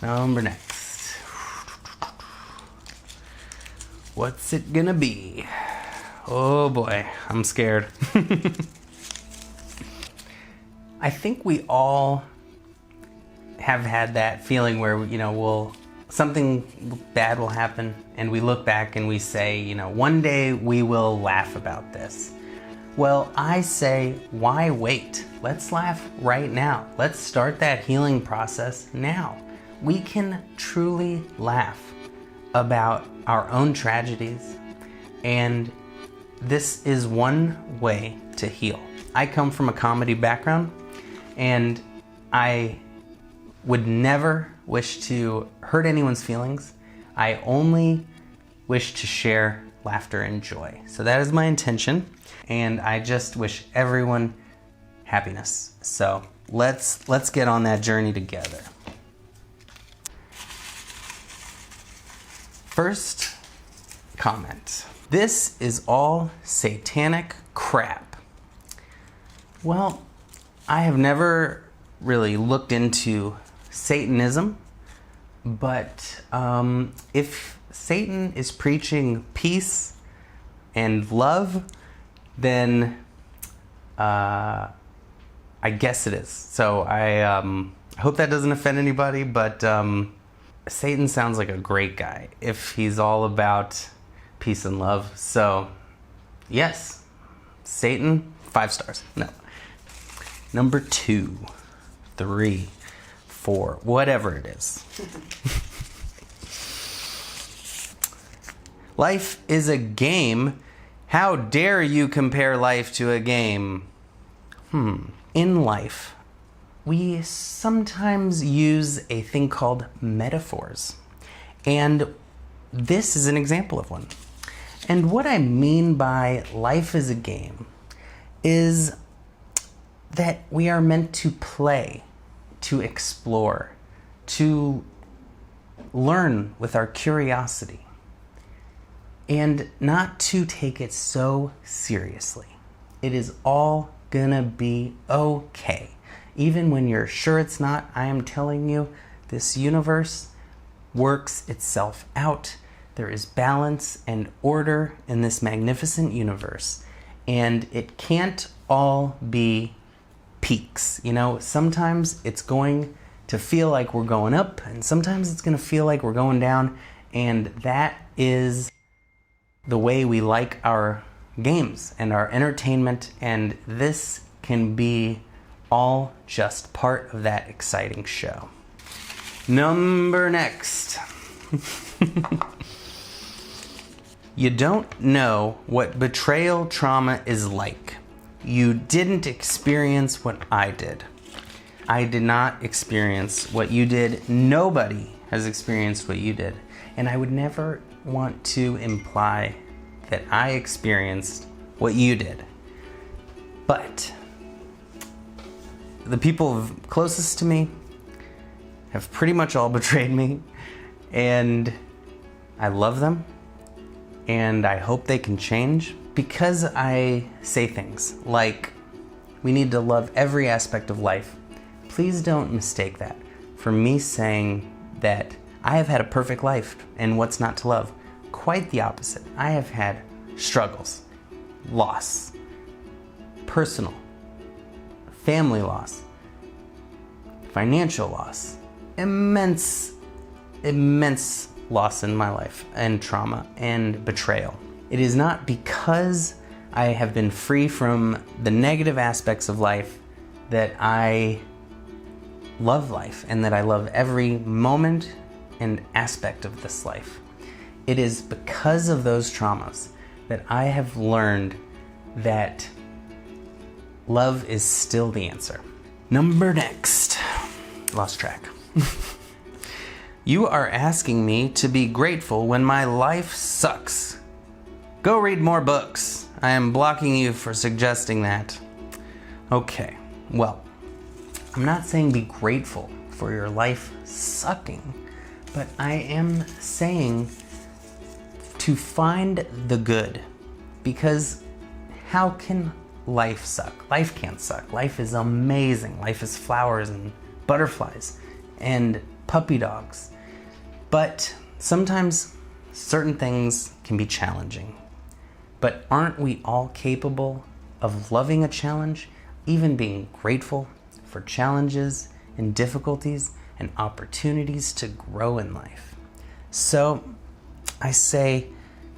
Number next. What's it gonna be? Oh boy, I'm scared. I think we all have had that feeling where, something bad will happen and we look back and we say, one day we will laugh about this. Well, I say, why wait? Let's laugh right now. Let's start that healing process now. We can truly laugh about our own tragedies, and this is one way to heal. I come from a comedy background, and I would never wish to hurt anyone's feelings. I only wish to share laughter and joy. So that is my intention, and I just wish everyone happiness. So let's get on that journey together. First comment. This is all satanic crap. Well, I have never really looked into Satanism, but if Satan is preaching peace and love, then I guess it is. So I hope that doesn't offend anybody, but Satan sounds like a great guy if he's all about peace and love. So yes, Satan, 5 stars. No. Number 2, 3, 4, whatever it is. Life is a game. How dare you compare life to a game? In life, we sometimes use a thing called metaphors. And this is an example of one. And what I mean by life is a game is that we are meant to play, to explore, to learn with our curiosity, and not to take it so seriously. It is all gonna be okay. Even when you're sure it's not, I am telling you, this universe works itself out. There is balance and order in this magnificent universe, and it can't all be peaks. Sometimes it's going to feel like we're going up, and sometimes it's going to feel like we're going down, and that is the way we like our games and our entertainment, and this can be all just part of that exciting show. Number next. You don't know what betrayal trauma is like. You didn't experience what I did. I did not experience what you did. Nobody has experienced what you did. And I would never want to imply that I experienced what you did. But the people closest to me have pretty much all betrayed me, and I love them, and I hope they can change, because I say things like, we need to love every aspect of life. Please don't mistake that for me saying that I have had a perfect life and what's not to love. Quite the opposite. I have had struggles, loss, personal, family loss, financial loss, immense loss in my life, and trauma and betrayal. It is not because I have been free from the negative aspects of life that I love life and that I love every moment and aspect of this life. It is because of those traumas that I have learned that love is still the answer. Number next. Lost track. You are asking me to be grateful when my life sucks. Go read more books. I am blocking you for suggesting that. Okay, well, I'm not saying be grateful for your life sucking, but I am saying to find the good, because how can life suck? Life can't suck. Life is amazing. Life is flowers and butterflies and puppy dogs. But sometimes certain things can be challenging. But aren't we all capable of loving a challenge, even being grateful for challenges and difficulties and opportunities to grow in life? So I say,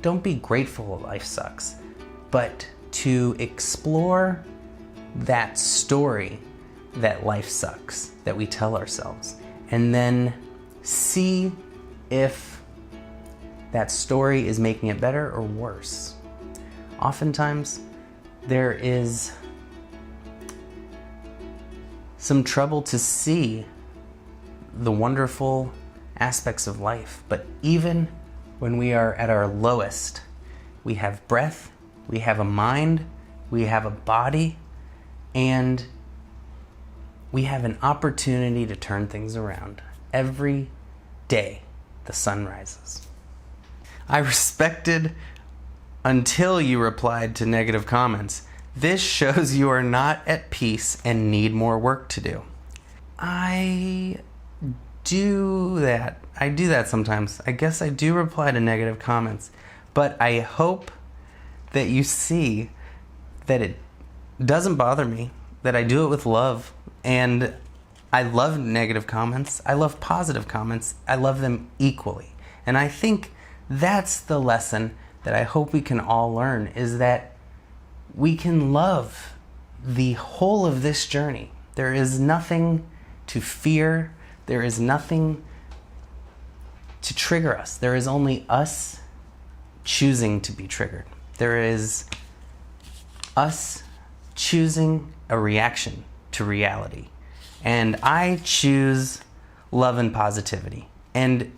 don't be grateful life sucks, but to explore that story that life sucks that we tell ourselves, and then see if that story is making it better or worse. Oftentimes, there is some trouble to see the wonderful aspects of life, but even when we are at our lowest, we have breath, we have a mind, we have a body, and we have an opportunity to turn things around. Every day the sun rises. I respected until you replied to negative comments. This shows you are not at peace and need more work to do. I do that sometimes. I guess I do reply to negative comments, but I hope that you see that it doesn't bother me, that I do it with love. And I love negative comments. I love positive comments. I love them equally. And I think that's the lesson that I hope we can all learn, is that we can love the whole of this journey. There is nothing to fear. There is nothing to trigger us. There is only us choosing to be triggered. There is us choosing a reaction to reality. And I choose love and positivity. And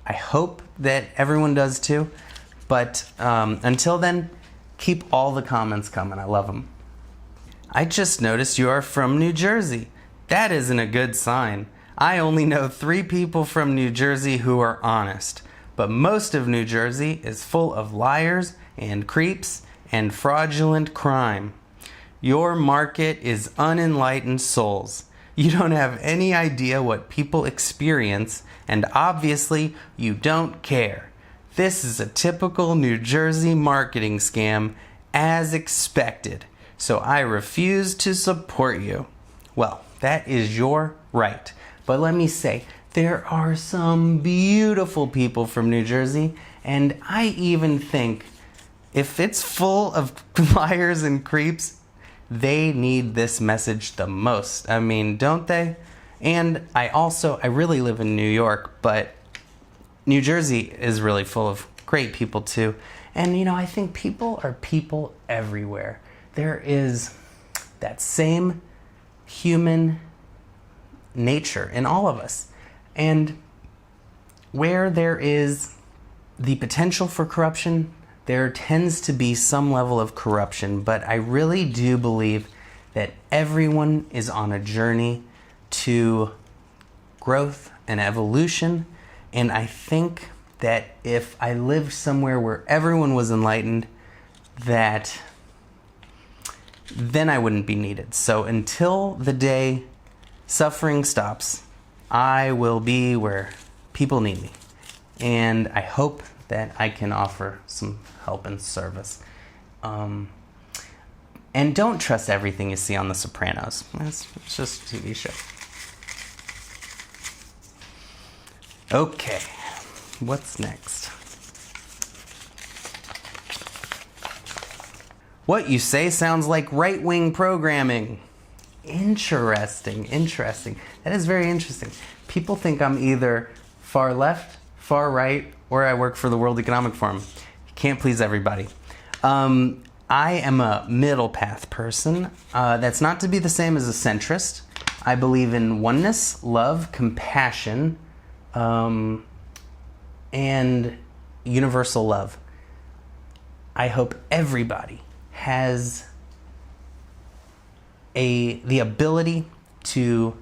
I hope that everyone does too. But until then, keep all the comments coming. I love them. I just noticed you are from New Jersey. That isn't a good sign. I only know 3 people from New Jersey who are honest. But most of New Jersey is full of liars and creeps and fraudulent crime. Your market is unenlightened souls. You don't have any idea what people experience, and obviously you don't care. This is a typical New Jersey marketing scam, as expected. So I refuse to support you. Well, that is your right. But let me say, there are some beautiful people from New Jersey, and I even think if it's full of liars and creeps, they need this message the most. I mean, don't they? And I really live in New York, but New Jersey is really full of great people too. And I think people are people everywhere. There is that same human nature in all of us. And where there is the potential for corruption, there tends to be some level of corruption, but I really do believe that everyone is on a journey to growth and evolution. And I think that if I lived somewhere where everyone was enlightened, that then I wouldn't be needed. So until the day suffering stops, I will be where people need me. And I hope that I can offer some help and service. And don't trust everything you see on The Sopranos. It's just a TV show. Okay, what's next? What you say sounds like right-wing programming. Interesting. That is very interesting. People think I'm either far left, far right, or I work for the World Economic Forum. Can't please everybody. I am a middle path person. That's not to be the same as a centrist. I believe in oneness, love, compassion, and universal love. I hope everybody has the ability to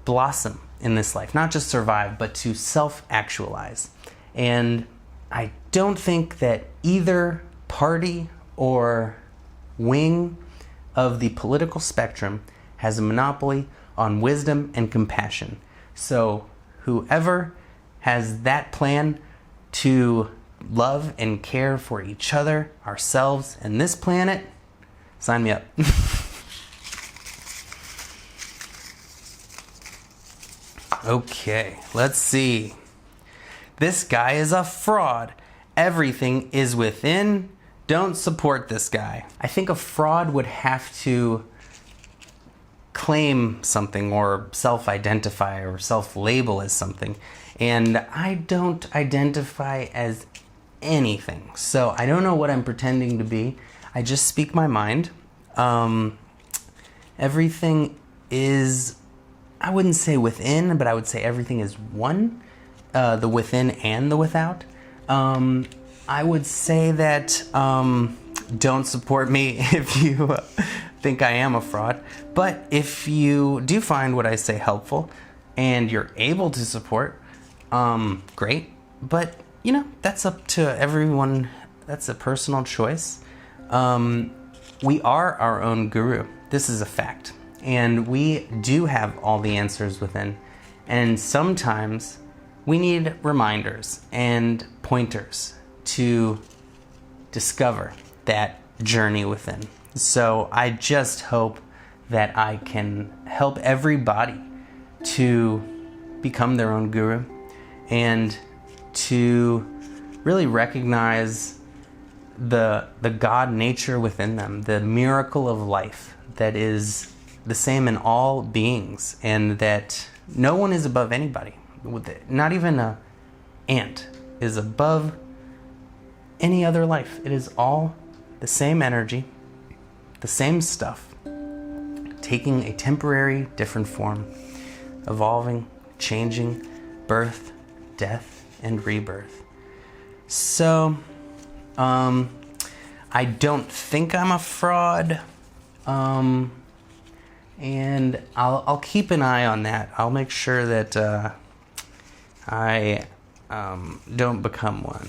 blossom in this life, not just survive, but to self-actualize. And I don't think that either party or wing of the political spectrum has a monopoly on wisdom and compassion. So whoever has that plan to love and care for each other, ourselves, and this planet, sign me up. Okay, let's see. This guy is a fraud. Everything is within. Don't support this guy. I think a fraud would have to claim something or self-identify or self-label as something. And I don't identify as anything. So I don't know what I'm pretending to be. I just speak my mind. Everything is, I wouldn't say within, but I would say everything is one. The within and the without. I would say that don't support me if you think I am a fraud. But if you do find what I say helpful and you're able to support, great. But, that's up to everyone. That's a personal choice. We are our own guru. This is a fact. And we do have all the answers within. And sometimes we need reminders and pointers to discover that journey within. So I just hope that I can help everybody to become their own guru and to really recognize the God nature within them, the miracle of life that is the same in all beings, and that no one is above anybody. Not even an ant is above any other life. It is all the same energy, the same stuff, taking a temporary, different form, evolving, changing, birth, death, and rebirth. So, I don't think I'm a fraud, and I'll keep an eye on that. I'll make sure that I don't become one.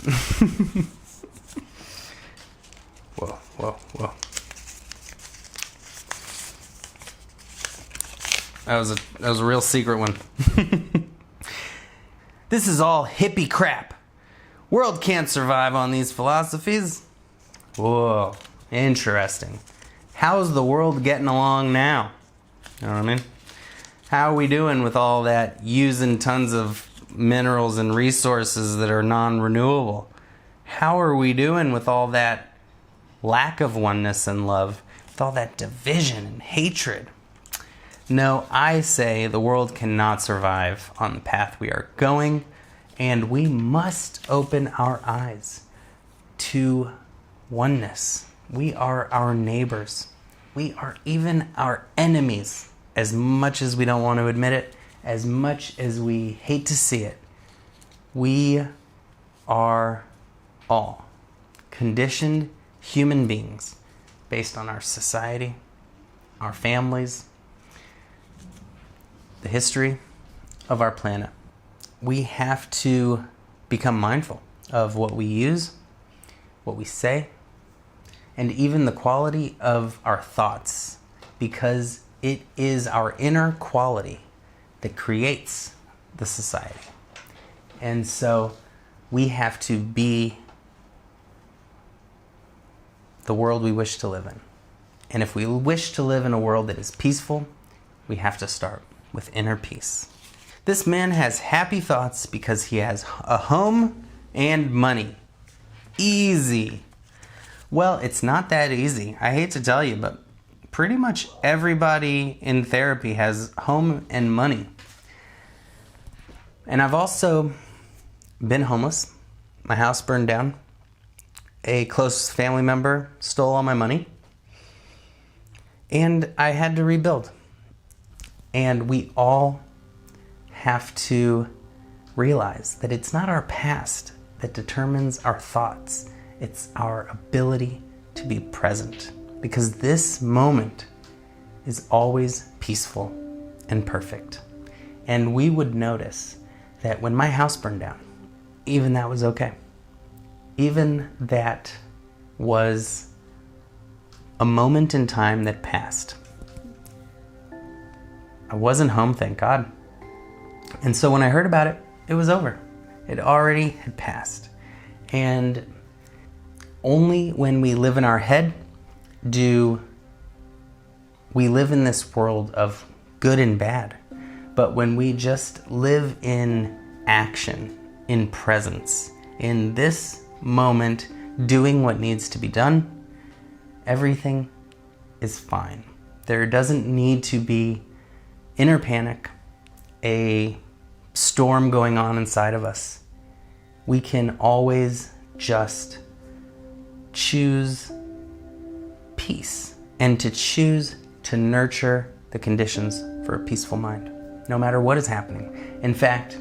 Whoa. That was a real secret one. This is all hippie crap. World can't survive on these philosophies. Whoa, interesting. How's the world getting along now? You know what I mean? How are we doing with all that using tons of minerals and resources that are non-renewable? How are we doing with all that lack of oneness and love, with all that division and hatred? No, I say the world cannot survive on the path we are going, and we must open our eyes to oneness. We are our neighbors. We are even our enemies, as much as we don't want to admit it, as much as we hate to see it. We are all conditioned human beings based on our society, our families, the history of our planet. We have to become mindful of what we use, what we say, and even the quality of our thoughts, because it is our inner quality that creates the society. And so we have to be the world we wish to live in. And if we wish to live in a world that is peaceful, we have to start with inner peace. This man has happy thoughts because he has a home and money. Easy. Well, it's not that easy. I hate to tell you, but pretty much everybody in therapy has home and money. And I've also been homeless. My house burned down. A close family member stole all my money. And I had to rebuild. And we all have to realize that it's not our past that determines our thoughts. It's our ability to be present. Because this moment is always peaceful and perfect. And we would notice that when my house burned down, even that was okay. Even that was a moment in time that passed. I wasn't home, thank God. And so when I heard about it, it was over. It already had passed. And only when we live in our head do we live in this world of good and bad. But when we just live in action, in presence, in this moment, doing what needs to be done, everything is fine. There doesn't need to be inner panic, a storm going on inside of us. We can always just choose peace and to choose to nurture the conditions for a peaceful mind, no matter what is happening. In fact,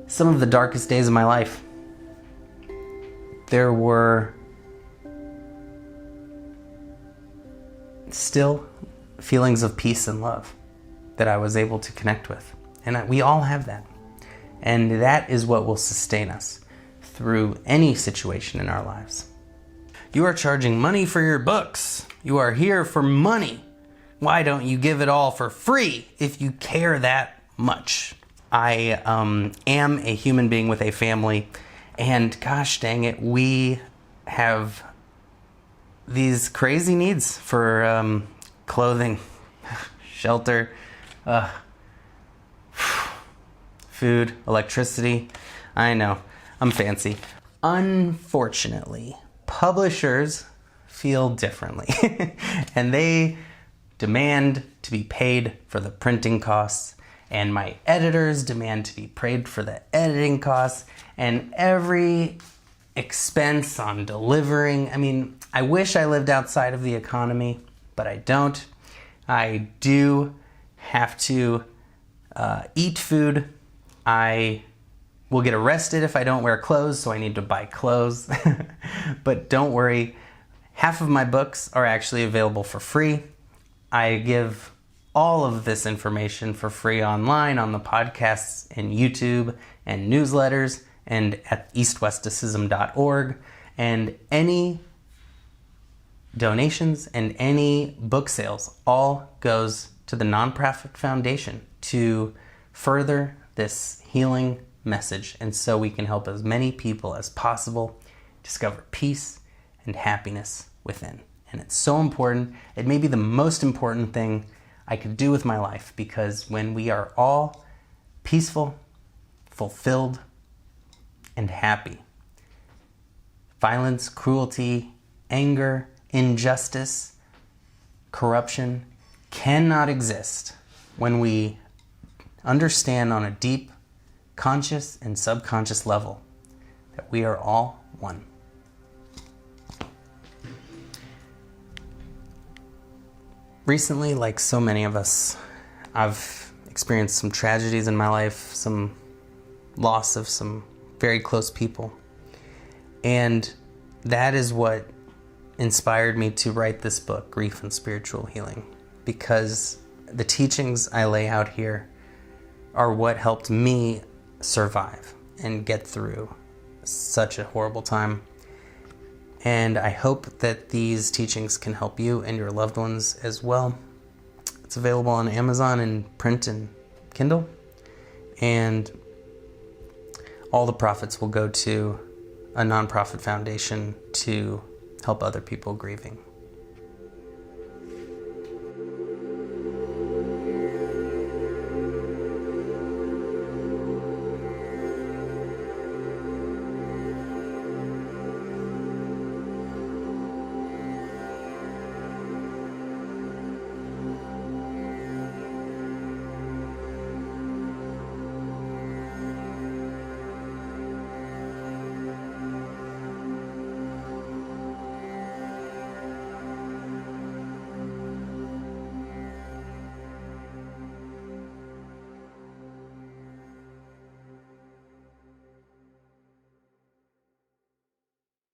some of the darkest days of my life, there were still feelings of peace and love that I was able to connect with. And we all have that. And that is what will sustain us through any situation in our lives. You are charging money for your books. You are here for money. Why don't you give it all for free if you care that much? I am a human being with a family, and gosh dang it, we have these crazy needs for clothing, shelter, food, electricity. I know, I'm fancy. Unfortunately, publishers feel differently and they demand to be paid for the printing costs, and my editors demand to be paid for the editing costs, and every expense on delivering. I mean, I wish I lived outside of the economy, but I don't. I do have to eat food. I will get arrested if I don't wear clothes, so I need to buy clothes. But don't worry, half of my books are actually available for free. I give all of this information for free online on the podcasts and YouTube and newsletters and at eastwestism.org. And any donations and any book sales all goes to the nonprofit foundation to further this healing message, and so we can help as many people as possible discover peace and happiness within. And it's so important. It may be the most important thing I could do with my life, because when we are all peaceful, fulfilled, and happy, violence, cruelty, anger, injustice, corruption cannot exist when we understand on a deep, conscious and subconscious level that we are all one. Recently, like so many of us, I've experienced some tragedies in my life, some loss of some very close people. And that is what inspired me to write this book, Grief and Spiritual Healing, because the teachings I lay out here are what helped me survive and get through such a horrible time. And I hope that these teachings can help you and your loved ones as well. It's available on Amazon in print and Kindle. And all the profits will go to a nonprofit foundation to help other people grieving.